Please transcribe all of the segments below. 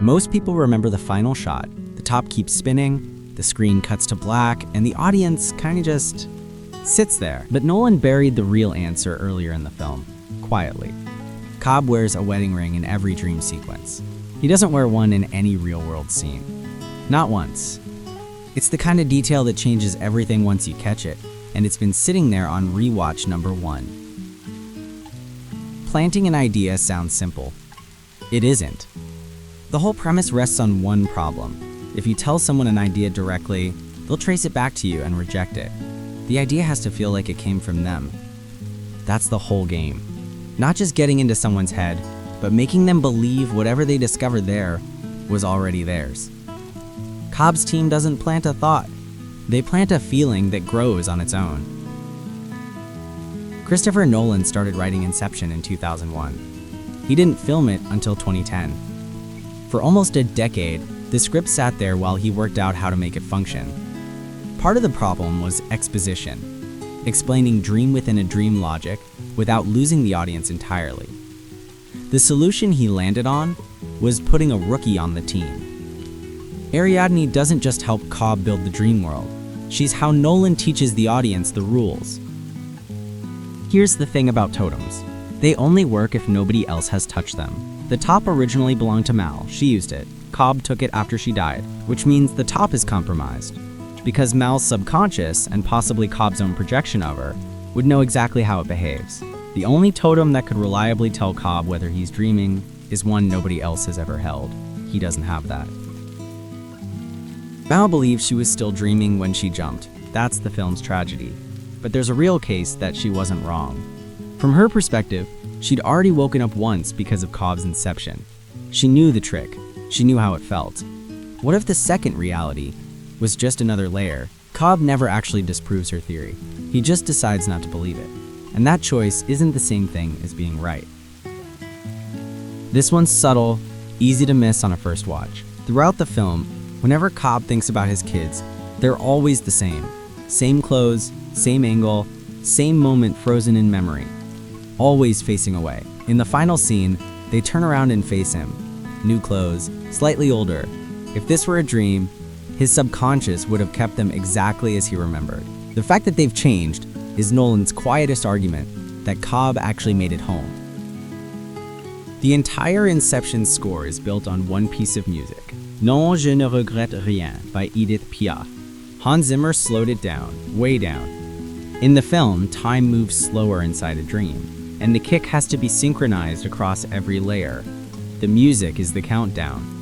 Most people remember the final shot. The top keeps spinning, the screen cuts to black, and the audience kind of just sits there. But Nolan buried the real answer earlier in the film, quietly. Cobb wears a wedding ring in every dream sequence. He doesn't wear one in any real-world scene. Not once. It's the kind of detail that changes everything once you catch it, and it's been sitting there on rewatch number 1. Planting an idea sounds simple. It isn't. The whole premise rests on one problem. If you tell someone an idea directly, they'll trace it back to you and reject it. The idea has to feel like it came from them. That's the whole game. Not just getting into someone's head, but making them believe whatever they discovered there was already theirs. Cobb's team doesn't plant a thought. They plant a feeling that grows on its own. Christopher Nolan started writing Inception in 2001. He didn't film it until 2010. For almost a decade, the script sat there while he worked out how to make it function. Part of the problem was exposition, explaining dream within a dream logic without losing the audience entirely. The solution he landed on was putting a rookie on the team. Ariadne doesn't just help Cobb build the dream world. She's how Nolan teaches the audience the rules. Here's the thing about totems. They only work if nobody else has touched them. The top originally belonged to Mal. She used it. Cobb took it after she died, which means the top is compromised. Because Mal's subconscious, and possibly Cobb's own projection of her, would know exactly how it behaves. The only totem that could reliably tell Cobb whether he's dreaming is one nobody else has ever held. He doesn't have that. Mal believes she was still dreaming when she jumped. That's the film's tragedy. But there's a real case that she wasn't wrong. From her perspective, she'd already woken up once because of Cobb's inception. She knew the trick. She knew how it felt. What if the second reality was just another layer? Cobb never actually disproves her theory. He just decides not to believe it. And that choice isn't the same thing as being right. This one's subtle, easy to miss on a first watch. Throughout the film, whenever Cobb thinks about his kids, they're always the same. Same clothes, same angle, same moment frozen in memory. Always facing away. In the final scene, they turn around and face him. New clothes, slightly older. If this were a dream, his subconscious would have kept them exactly as he remembered. The fact that they've changed is Nolan's quietest argument that Cobb actually made it home. The entire Inception score is built on one piece of music, Non je ne regrette rien by Édith Piaf. Hans Zimmer slowed it down, way down. In the film, time moves slower inside a dream, and the kick has to be synchronized across every layer. The music is the countdown.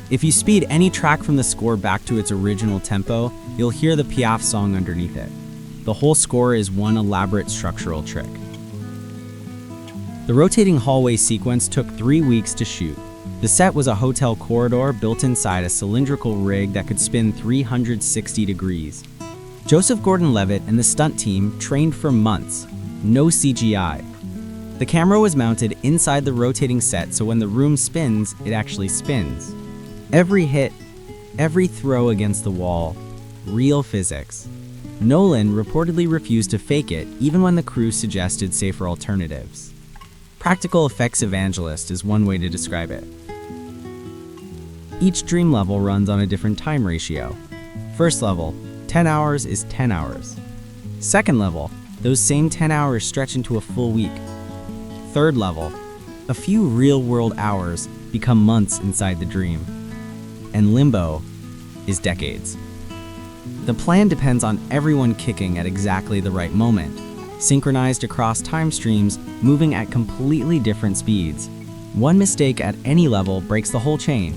If you speed any track from the score back to its original tempo, you'll hear the Piaf song underneath it. The whole score is one elaborate structural trick. The rotating hallway sequence took 3 weeks to shoot. The set was a hotel corridor built inside a cylindrical rig that could spin 360 degrees. Joseph Gordon-Levitt and the stunt team trained for months. No CGI. The camera was mounted inside the rotating set, so when the room spins, it actually spins. Every hit, every throw against the wall, real physics. Nolan reportedly refused to fake it, even when the crew suggested safer alternatives. Practical effects evangelist is one way to describe it. Each dream level runs on a different time ratio. First level, 10 hours is 10 hours. Second level, those same 10 hours stretch into a full week. Third level, a few real-world hours become months inside the dream. And limbo is decades. The plan depends on everyone kicking at exactly the right moment, synchronized across time streams, moving at completely different speeds. One mistake at any level breaks the whole chain.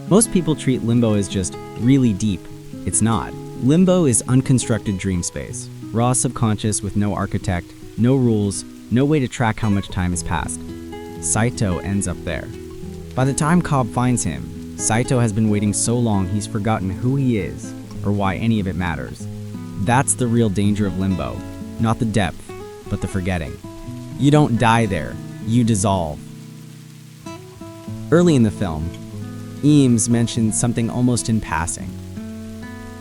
Most people treat limbo as just really deep. It's not. Limbo is unconstructed dream space, raw subconscious with no architect, no rules, no way to track how much time has passed. Saito ends up there. By the time Cobb finds him, Saito has been waiting so long he's forgotten who he is or why any of it matters. That's the real danger of limbo, not the depth, but the forgetting. You don't die there, you dissolve. Early in the film, Eames mentions something almost in passing.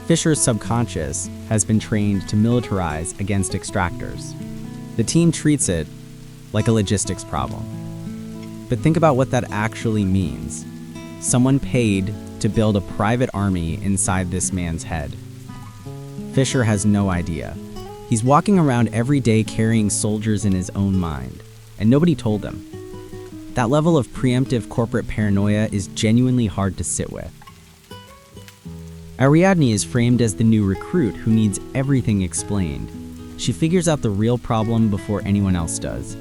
Fischer's subconscious has been trained to militarize against extractors. The team treats it like a logistics problem. But think about what that actually means. Someone paid to build a private army inside this man's head. Fischer has no idea. He's walking around every day carrying soldiers in his own mind, and nobody told him. That level of preemptive corporate paranoia is genuinely hard to sit with. Ariadne is framed as the new recruit who needs everything explained. She figures out the real problem before anyone else does.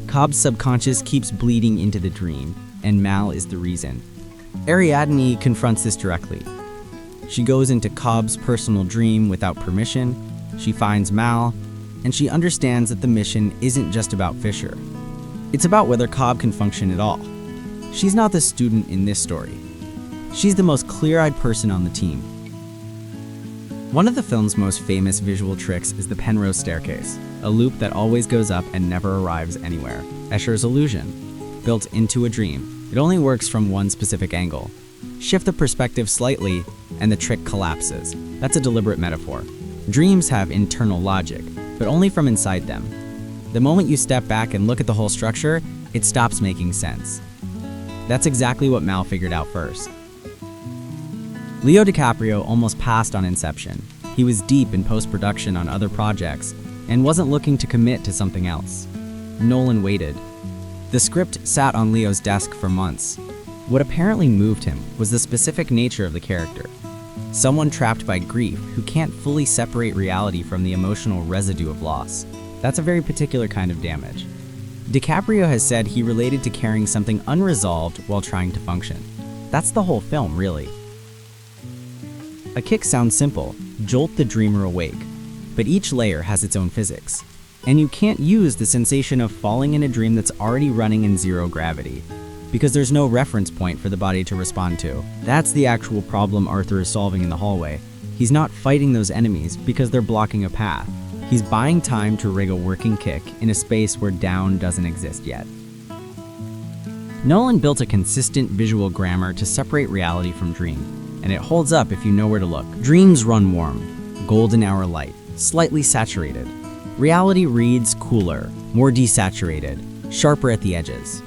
Cobb's subconscious keeps bleeding into the dream, and Mal is the reason. Ariadne confronts this directly. She goes into Cobb's personal dream without permission, she finds Mal, and she understands that the mission isn't just about Fischer. It's about whether Cobb can function at all. She's not the student in this story. She's the most clear-eyed person on the team. One of the film's most famous visual tricks is the Penrose staircase, a loop that always goes up and never arrives anywhere. Escher's illusion. Built into a dream, it only works from one specific angle. Shift the perspective slightly, and the trick collapses. That's a deliberate metaphor. Dreams have internal logic, but only from inside them. The moment you step back and look at the whole structure, it stops making sense. That's exactly what Mal figured out first. Leo DiCaprio almost passed on Inception. He was deep in post-production on other projects and wasn't looking to commit to something else. Nolan waited. The script sat on Leo's desk for months. What apparently moved him was the specific nature of the character. Someone trapped by grief who can't fully separate reality from the emotional residue of loss. That's a very particular kind of damage. DiCaprio has said he related to carrying something unresolved while trying to function. That's the whole film, really. A kick sounds simple, jolt the dreamer awake, but each layer has its own physics. And you can't use the sensation of falling in a dream that's already running in zero gravity, because there's no reference point for the body to respond to. That's the actual problem Arthur is solving in the hallway. He's not fighting those enemies because they're blocking a path. He's buying time to rig a working kick in a space where down doesn't exist yet. Nolan built a consistent visual grammar to separate reality from dream, and it holds up if you know where to look. Dreams run warm, golden hour light, slightly saturated. Reality reads cooler, more desaturated, sharper at the edges.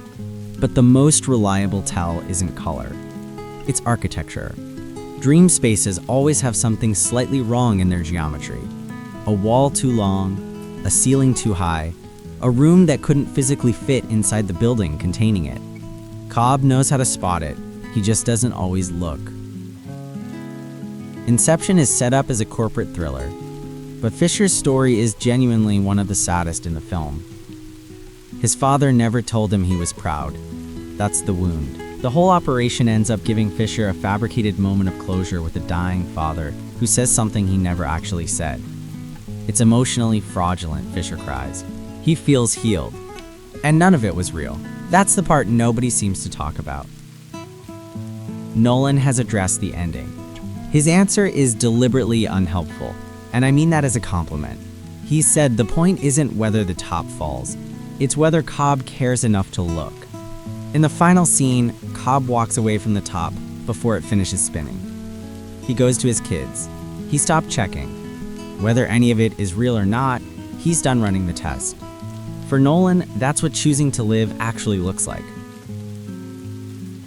But the most reliable tell isn't color. It's architecture. Dream spaces always have something slightly wrong in their geometry. A wall too long, a ceiling too high, a room that couldn't physically fit inside the building containing it. Cobb knows how to spot it, he just doesn't always look. Inception is set up as a corporate thriller, but Fischer's story is genuinely one of the saddest in the film. His father never told him he was proud. That's the wound. The whole operation ends up giving Fischer a fabricated moment of closure with a dying father who says something he never actually said. It's emotionally fraudulent, Fischer cries. He feels healed. And none of it was real. That's the part nobody seems to talk about. Nolan has addressed the ending. His answer is deliberately unhelpful, and I mean that as a compliment. He said the point isn't whether the top falls, it's whether Cobb cares enough to look. In the final scene, Cobb walks away from the top before it finishes spinning. He goes to his kids. He stopped checking. Whether any of it is real or not, he's done running the test. For Nolan, that's what choosing to live actually looks like.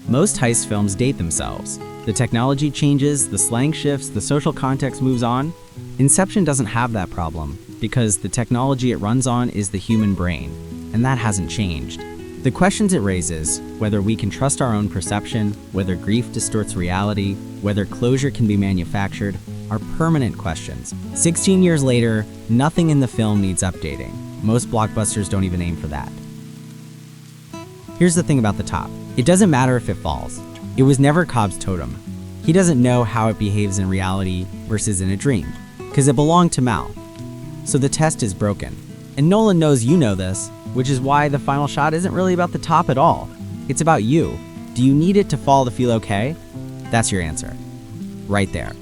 Most heist films date themselves. The technology changes, the slang shifts, the social context moves on. Inception doesn't have that problem, because the technology it runs on is the human brain, and that hasn't changed. The questions it raises, whether we can trust our own perception, whether grief distorts reality, whether closure can be manufactured, are permanent questions. 16 years later, nothing in the film needs updating. Most blockbusters don't even aim for that. Here's the thing about the top. It doesn't matter if it falls. It was never Cobb's totem. He doesn't know how it behaves in reality versus in a dream, because it belonged to Mal. So the test is broken. And Nolan knows you know this, which is why the final shot isn't really about the top at all. It's about you. Do you need it to fall to feel okay? That's your answer. Right there.